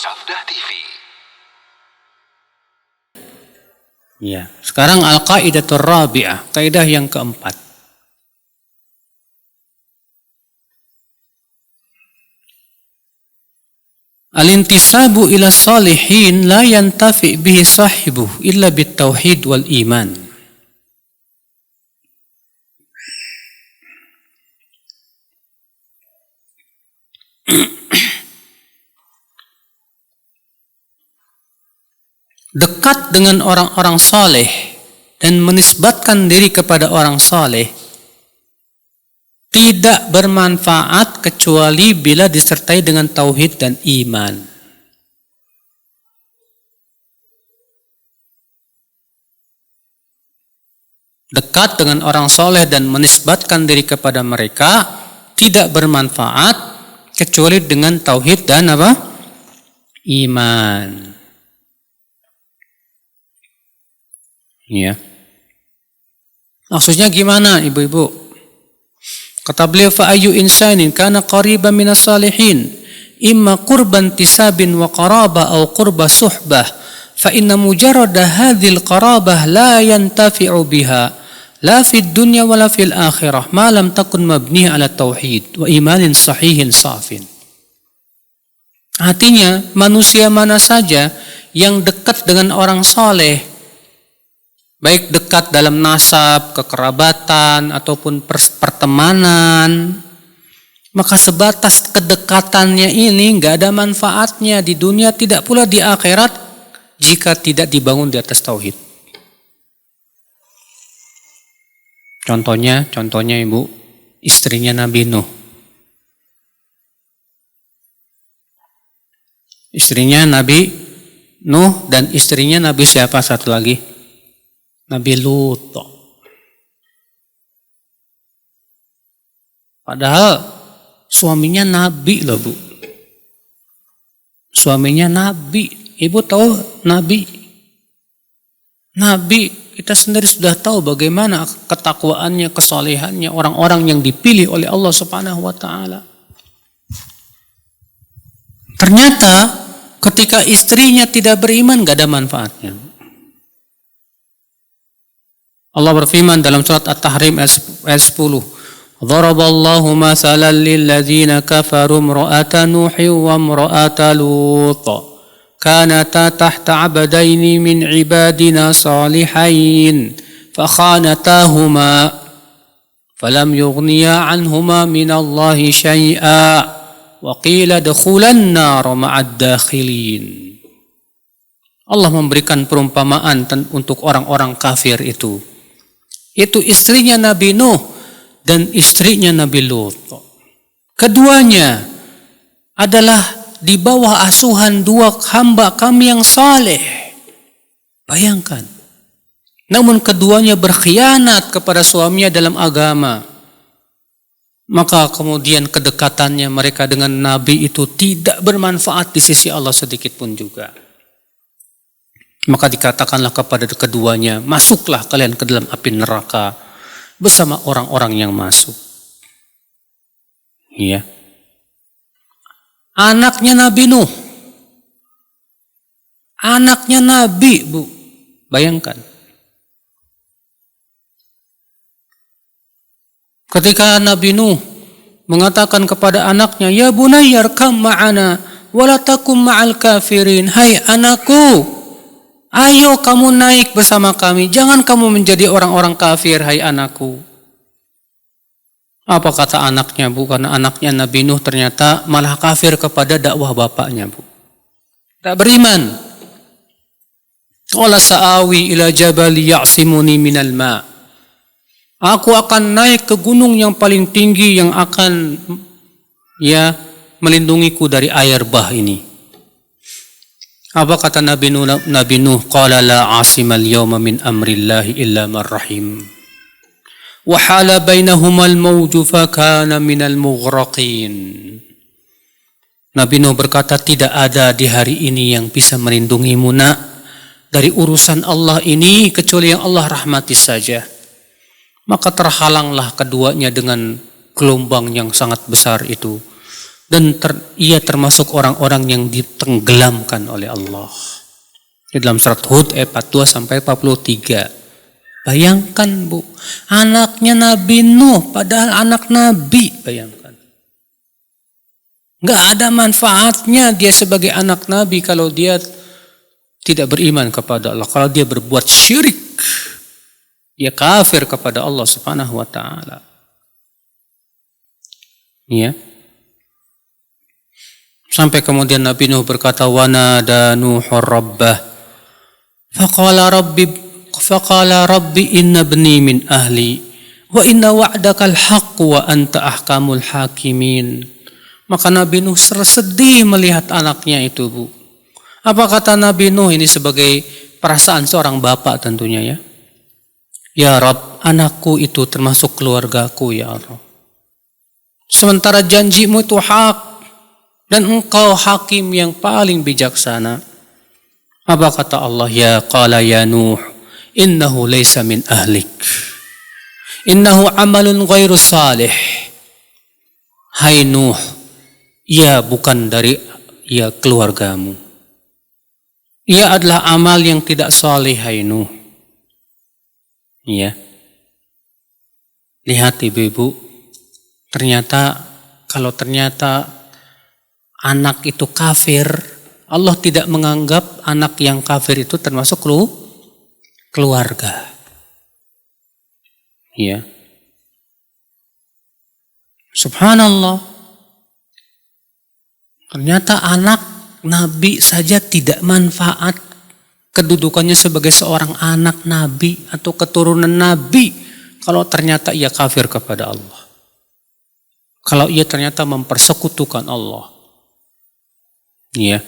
Safdah TV. Ya, sekarang al-qaidatur rabi'ah, kaidah yang keempat. Al-intisabu ila salihin la yantafi bihi sahibuh illa bitauhid wal iman. Dekat dengan orang-orang saleh dan menisbatkan diri kepada orang saleh tidak bermanfaat kecuali bila disertai dengan tauhid dan iman. Dekat dengan orang saleh dan menisbatkan diri kepada mereka tidak bermanfaat kecuali dengan tauhid dan apa? Iman. Ya. Maksudnya gimana, ibu-ibu? Kata beliau, fa ayyu insanin kana qariban minas salihin imma qurban tisabin wa qaraba aw qurba suhbah fa inna mujarrada hadhil qarabah la yantafi'u biha la fid dunya wala fil akhirah ma lam takun mabniha ala tauhid wa imanin sahihin safin. Artinya, manusia mana saja yang dekat dengan orang saleh, baik dekat dalam nasab, kekerabatan, ataupun pertemanan, maka sebatas kedekatannya ini nggak ada manfaatnya di dunia, tidak pula di akhirat jika tidak dibangun di atas tauhid. Contohnya ibu, istrinya Nabi Nuh. Istrinya Nabi Nuh dan istrinya Nabi siapa satu lagi? Nabi Lut. Padahal suaminya Nabi loh, Bu. Suaminya Nabi. Ibu tahu Nabi? Nabi, kita sendiri sudah tahu bagaimana ketakwaannya, kesalehannya, orang-orang yang dipilih oleh Allah Subhanahu wa taala. Ternyata ketika istrinya tidak beriman gak ada manfaatnya. Allah berfirman dalam surat At-Tahrim ayat 10. Daraballahu mathalan lilladzina kafaru imra'ata Nuhin wa imra'ata Lut. Kanata tahta 'abdaini min 'ibadina salihain fakhanatahuma falam yughniya 'anhuma minallahi syai'a wa qila dukhulan nar ma'ad dakhilin. Allah memberikan perumpamaan untuk orang-orang kafir itu. Itu istrinya Nabi Nuh dan istrinya Nabi Lut. Keduanya adalah di bawah asuhan dua hamba kami yang saleh. Bayangkan. Namun keduanya berkhianat kepada suaminya dalam agama. Maka kemudian kedekatannya mereka dengan Nabi itu tidak bermanfaat di sisi Allah sedikit pun juga. Maka dikatakanlah kepada keduanya, masuklah kalian ke dalam api neraka bersama orang-orang yang masuk. Iya. Anaknya Nabi Nuh. Anaknya Nabi, Bu. Bayangkan. Ketika Nabi Nuh mengatakan kepada anaknya, ya bunayya arkam ma'ana wala takum ma'al kafirin. Hai anakku, ayo kamu naik bersama kami, jangan kamu menjadi orang-orang kafir, hai anakku. Apa kata anaknya, Bu? Karena anaknya Nabi Nuh ternyata malah kafir kepada dakwah bapaknya, Bu. Tak beriman. Qala sa'awi ila jabali ya'simuni minal ma'. Aku akan naik ke gunung yang paling tinggi yang akan melindungiku dari air bah ini. Apa kata Nabi Nuh? Qala la asimal yawma min amrillahi illa man rahim. Wa hala bainahumal mawju fa kana minal mughraqin. Nabi Nuh berkata, tidak ada di hari ini yang bisa melindungimu nak dari urusan Allah ini kecuali yang Allah rahmati saja. Maka terhalanglah keduanya dengan gelombang yang sangat besar itu. dan ia termasuk orang-orang yang ditenggelamkan oleh Allah. Di dalam surat Hud ayat 42 sampai 43. Bayangkan Bu, anaknya Nabi Nuh padahal anak Nabi, bayangkan. Nggak ada manfaatnya dia sebagai anak Nabi kalau dia tidak beriman kepada Allah. Kalau dia berbuat syirik, dia kafir kepada Allah Subhanahu wa taala. Ya. Sampai kemudian Nabi Nuh berkata, "Wa nada Nuhur rabbah faqala rabbi inna ibni min ahli wa inna wa'dakal haqq wa anta ahkamul hakimin." Maka Nabi Nuh sedih melihat anaknya itu, Bu. Apa kata Nabi Nuh ini sebagai perasaan seorang bapak tentunya ya? Ya Rabb, anakku itu termasuk keluargaku ya Allah. Sementara janjimu itu hak dan engkau hakim yang paling bijaksana. Apa kata Allah? Ya qala ya Nuh, innahu laysa min ahlik. Innahu amalun ghairu salih. Hai Nuh, ia bukan dari keluargamu. Ia adalah amal yang tidak saleh, hai Nuh. Ya. Lihat ibu-ibu, kalau ternyata anak itu kafir, Allah tidak menganggap anak yang kafir itu termasuk keluarga. Ya. Subhanallah. Ternyata anak Nabi saja tidak manfaat kedudukannya sebagai seorang anak Nabi atau keturunan Nabi kalau ternyata ia kafir kepada Allah. Kalau ia ternyata mempersekutukan Allah. Ya.